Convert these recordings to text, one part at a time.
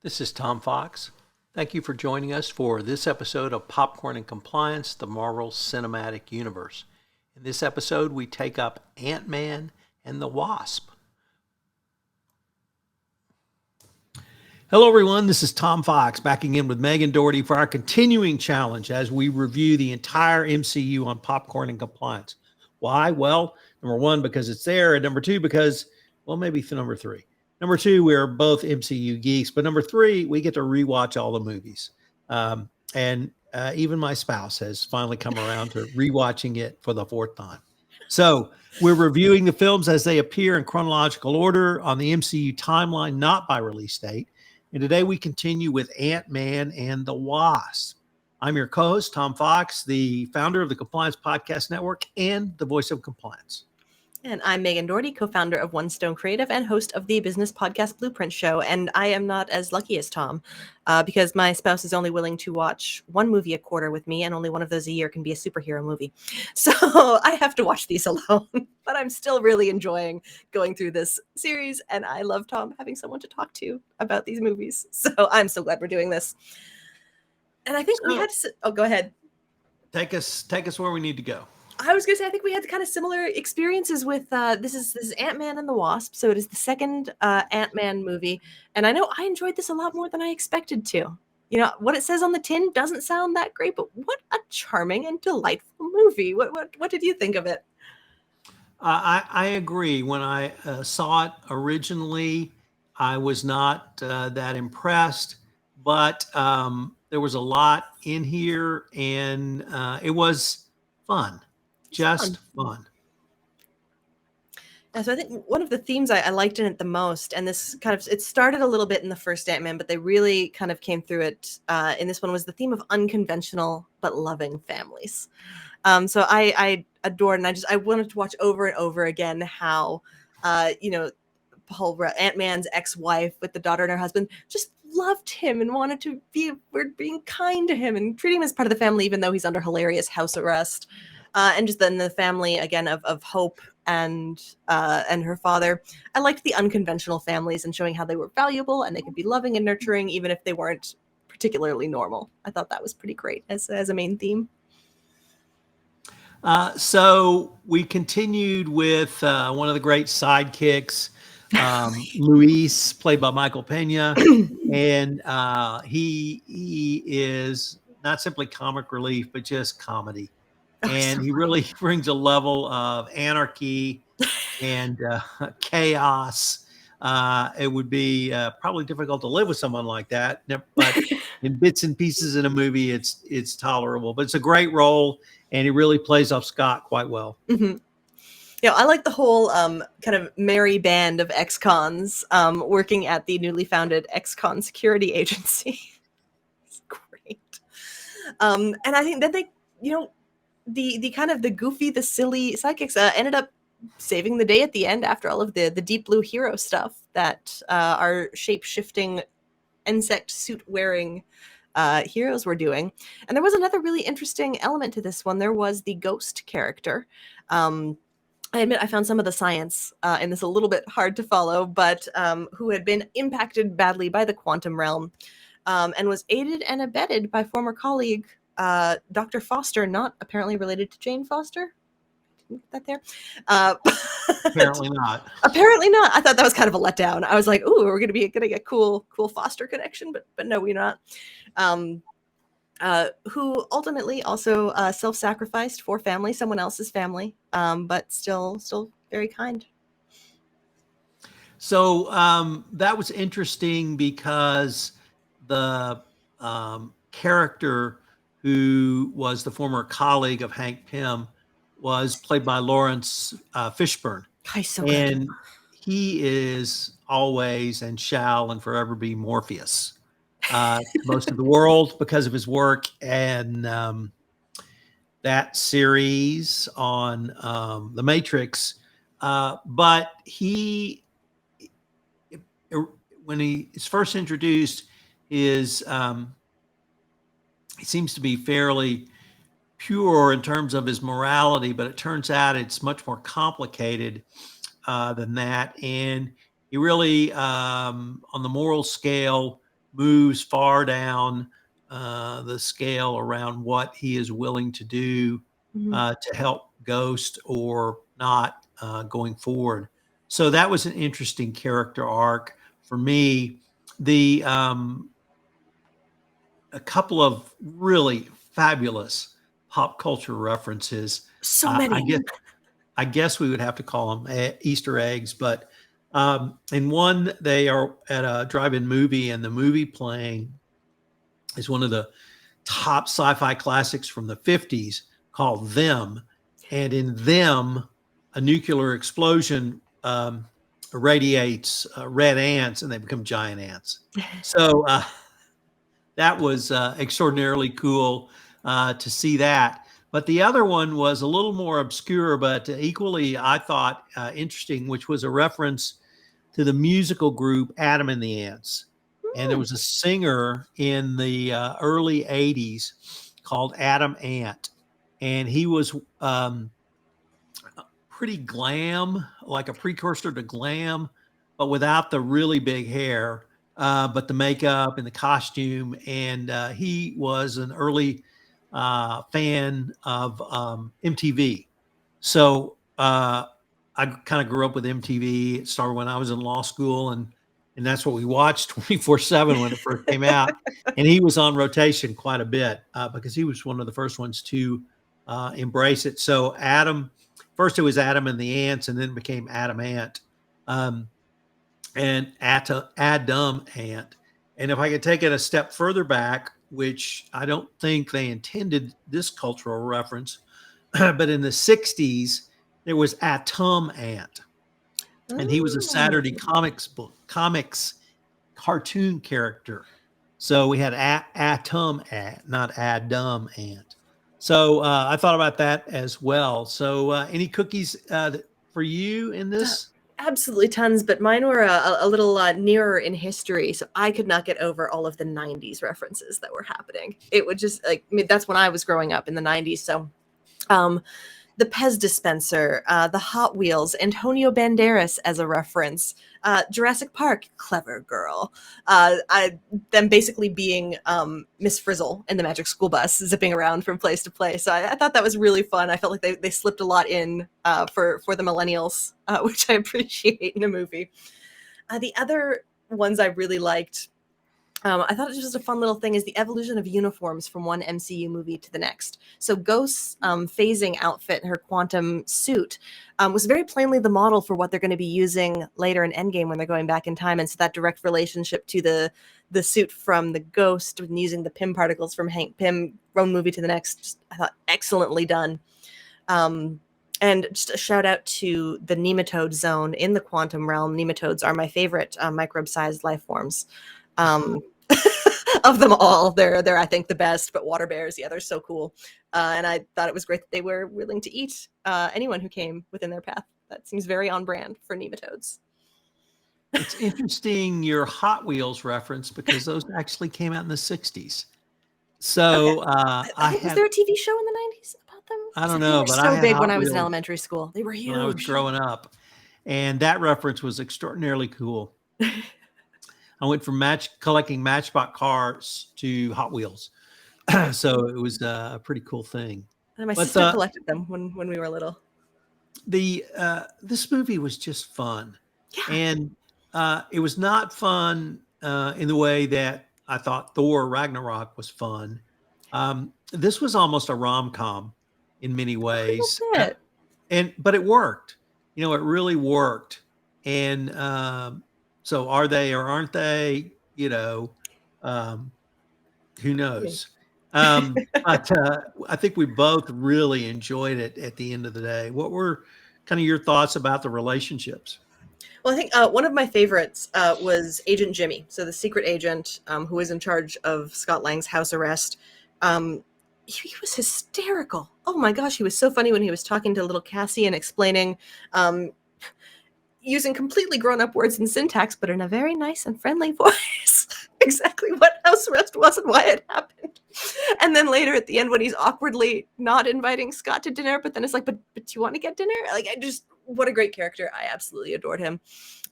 This is Tom Fox. Thank you for joining us for this episode of Popcorn and Compliance, the Marvel Cinematic Universe. In this episode, we take up Ant-Man and the Wasp. Hello, everyone. This is Tom Fox backing in with Megan Dougherty for our continuing challenge as we review the entire MCU on Popcorn and Compliance. Why? Well, number one, because it's there, and number two, because, well, maybe number three. Number two, we're both MCU geeks, but number three, we get to rewatch all the movies. And even my spouse has finally come around to rewatching it for the fourth time. So we're reviewing the films as they appear in chronological order on the MCU timeline, not by release date. And today we continue with Ant-Man and the Wasp. I'm your co-host, Tom Fox, the founder of the Compliance Podcast Network and the voice of compliance. And I'm Megan Dougherty, co-founder of One Stone Creative and host of the business podcast Blueprint Show. And I am not as lucky as Tom because my spouse is only willing to watch one movie a quarter with me, and only one of those a year can be a superhero movie. So I have to watch these alone, but I'm still really enjoying going through this series. And I love Tom having someone to talk to about these movies. So I'm so glad we're doing this. And I think we had to, go ahead. Take us where we need to go. I was going to say, I think we had kind of similar experiences with this is Ant-Man and the Wasp. So it is the second Ant-Man movie. And I know I enjoyed this a lot more than I expected to. You know, what it says on the tin doesn't sound that great, but what a charming and delightful movie. What did you think of it? I agree. When I saw it originally, I was not that impressed, but there was a lot in here, and it was fun. Just fun. Yeah, so I think one of the themes I liked in it the most, and this kind of, it started a little bit in the first Ant-Man, but they really kind of came through it in this one, was the theme of unconventional but loving families. So I adored, and I wanted to watch over and over again how, Ant-Man's ex-wife with the daughter and her husband just loved him and wanted to were being kind to him and treating him as part of the family, even though he's under hilarious house arrest. And just then the family again of Hope and her father. I liked the unconventional families and showing how they were valuable and they could be loving and nurturing even if they weren't particularly normal. I thought that was pretty great as a main theme. So we continued with one of the great sidekicks, Luis, played by Michael Pena, and he is not simply comic relief, but just comedy. And he really brings a level of anarchy and chaos. It would be probably difficult to live with someone like that, but in bits and pieces in a movie, it's tolerable. But it's a great role, and he really plays off Scott quite well. Mm-hmm. You know, I like the whole kind of merry band of ex-cons working at the newly founded ex-con security agency. It's great. And I think that they, the kind of the goofy, the silly sidekicks ended up saving the day at the end after all of the deep blue hero stuff that our shape-shifting insect suit wearing heroes were doing. And there was another really interesting element to this one. There was the ghost character. I admit I found some of the science in this a little bit hard to follow, but who had been impacted badly by the quantum realm and was aided and abetted by former colleague Dr. Foster, not apparently related to Jane Foster. Didn't get that there. Apparently not. Apparently not. I thought that was kind of a letdown. I was like, "Ooh, we're going to be getting a cool Foster connection," but no, we're not. Who ultimately also self-sacrificed for family, someone else's family, but still very kind. So that was interesting because the character who was the former colleague of Hank Pym was played by Lawrence Fishburne. He's so good. And he is always and shall and forever be Morpheus. Most of the world because of his work and that series on The Matrix. But when he is first introduced, he seems to be fairly pure in terms of his morality, but it turns out it's much more complicated than that. And he really, on the moral scale, moves far down the scale around what he is willing to do to help Ghost or not going forward. So that was an interesting character arc for me. The a couple of really fabulous pop culture references. So many. I guess we would have to call them Easter eggs, but in one, they are at a drive-in movie, and the movie playing is one of the top sci-fi classics from the 50s called Them. And in Them, a nuclear explosion irradiates red ants, and they become giant ants. So that was extraordinarily cool to see that. But the other one was a little more obscure, but equally, I thought, interesting, which was a reference to the musical group Adam and the Ants. And there was a singer in the early 80s called Adam Ant. And he was pretty glam, like a precursor to glam, but without the really big hair, but the makeup and the costume. And he was an early fan of MTV. So I kind of grew up with MTV. It started when I was in law school, and that's what we watched 24/7 when it first came out. And he was on rotation quite a bit because he was one of the first ones to embrace it. So first it was Adam and the Ants, and then it became Adam Ant, and Adam Ant. And if I could take it a step further back, which I don't think they intended this cultural reference, but in the 60s, there was Atom Ant. And he was a Saturday comics cartoon character. So we had Atom Ant, not Adam Ant. So I thought about that as well. So any cookies for you in this? Absolutely tons, but mine were a little nearer in history, so I could not get over all of the 90s references that were happening. It would just that's when I was growing up in the 90s. So the Pez dispenser, the Hot Wheels, Antonio Banderas as a reference, Jurassic Park, clever girl, them basically being Miss Frizzle in the Magic School Bus, zipping around from place to place. So I thought that was really fun. I felt like they slipped a lot in for the millennials, which I appreciate in a movie. The other ones I really liked, I thought it was just a fun little thing, is the evolution of uniforms from one MCU movie to the next. So Ghost's phasing outfit, her quantum suit, was very plainly the model for what they're going to be using later in Endgame when they're going back in time. And so that direct relationship to the suit from the Ghost and using the Pym particles from Hank Pym, one movie to the next, just, I thought excellently done. And just a shout out to the nematode zone in the quantum realm. Nematodes are my favorite microbe-sized life forms. Of them all, they're I think the best, but water bears, yeah, they're so cool. And I thought it was great that they were willing to eat anyone who came within their path. That seems very on brand for nematodes. It's interesting your Hot Wheels reference because those actually came out in the 60s. So was there a TV show in the 90s about them? I don't know, but so I had big Hot when I was Wheels in elementary school. They were huge when I was growing up, and that reference was extraordinarily cool. I went from collecting Matchbox cars to Hot Wheels. So it was a pretty cool thing. And my sister collected them when we were little. This movie was just fun. Yeah. And it was not fun in the way that I thought Thor Ragnarok was fun. This was almost a rom-com in many ways. But it worked. It really worked. And so are they or aren't they? Who knows? But I think we both really enjoyed it at the end of the day. What were kind of your thoughts about the relationships? Well, I think one of my favorites was Agent Jimmy. So the secret agent who was in charge of Scott Lang's house arrest. He was hysterical. Oh my gosh, he was so funny when he was talking to little Cassie and explaining using completely grown-up words and syntax, but in a very nice and friendly voice, exactly what house arrest was and why it happened. And then later at the end, when he's awkwardly not inviting Scott to dinner, but then it's like, but do you want to get dinner? What a great character. I absolutely adored him.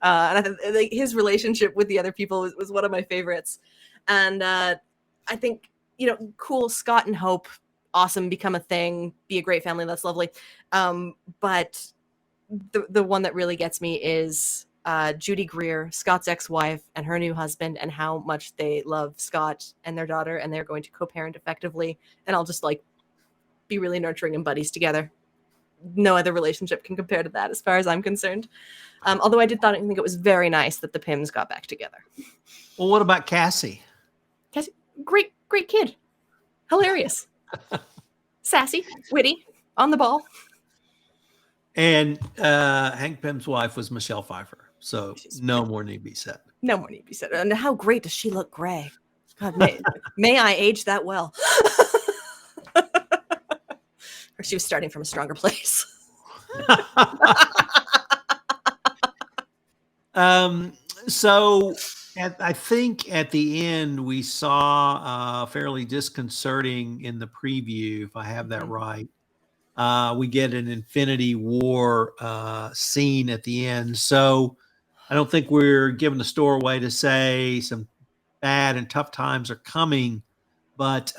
And I thought his relationship with the other people was one of my favorites. And I think, cool, Scott and Hope, awesome, become a thing, be a great family, that's lovely. But the one that really gets me is Judy Greer, Scott's ex-wife, and her new husband, and how much they love Scott and their daughter, and they're going to co-parent effectively, and I'll just be really nurturing and buddies together. No other relationship can compare to that, as far as I'm concerned. Although I think it was very nice that the Pims got back together. Well, what about Cassie? Cassie, great kid, hilarious, sassy, witty, on the ball. And Hank Pym's wife was Michelle Pfeiffer. So no more need be said. No more need be said. And how great does she look gray? God, may I age that well? Or she was starting from a stronger place. So I think at the end we saw fairly disconcerting in the preview, if I have that right. We get an Infinity War scene at the end. So I don't think we're giving the store away to say some bad and tough times are coming. But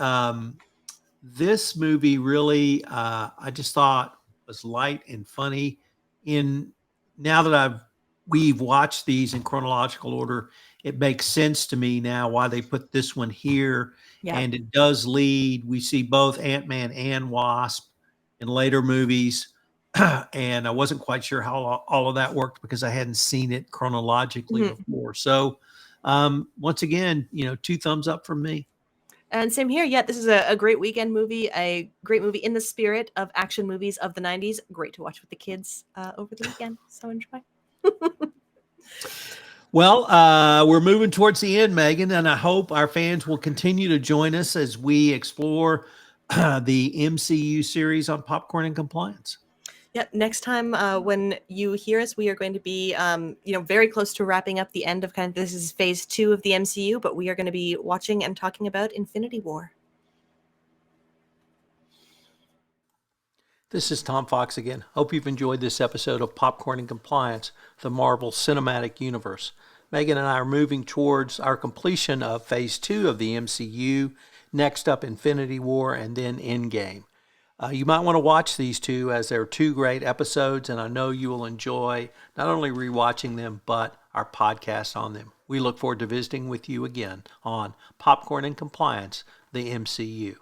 this movie really, I just thought was light and funny. Now that we've watched these in chronological order, it makes sense to me now why they put this one here. Yeah. And it does lead. We see both Ant-Man and Wasp in later movies. And I wasn't quite sure how all of that worked because I hadn't seen it chronologically before. So once again, 2 thumbs up from me. And same here. Yeah, this is a great weekend movie, a great movie in the spirit of action movies of the 90s. Great to watch with the kids over the weekend. So enjoy. Well, we're moving towards the end, Megan, and I hope our fans will continue to join us as we explore the MCU series on Popcorn and Compliance. Yep. Next time when you hear us, we are going to be, very close to wrapping up the end of this is phase 2 of the MCU, but we are going to be watching and talking about Infinity War. This is Tom Fox again. Hope you've enjoyed this episode of Popcorn and Compliance, the Marvel Cinematic Universe. Megan and I are moving towards our completion of phase 2 of the MCU. Next up, Infinity War, and then Endgame. You might want to watch these two as they're 2 great episodes, and I know you will enjoy not only rewatching them, but our podcast on them. We look forward to visiting with you again on Popcorn and Compliance, the MCU.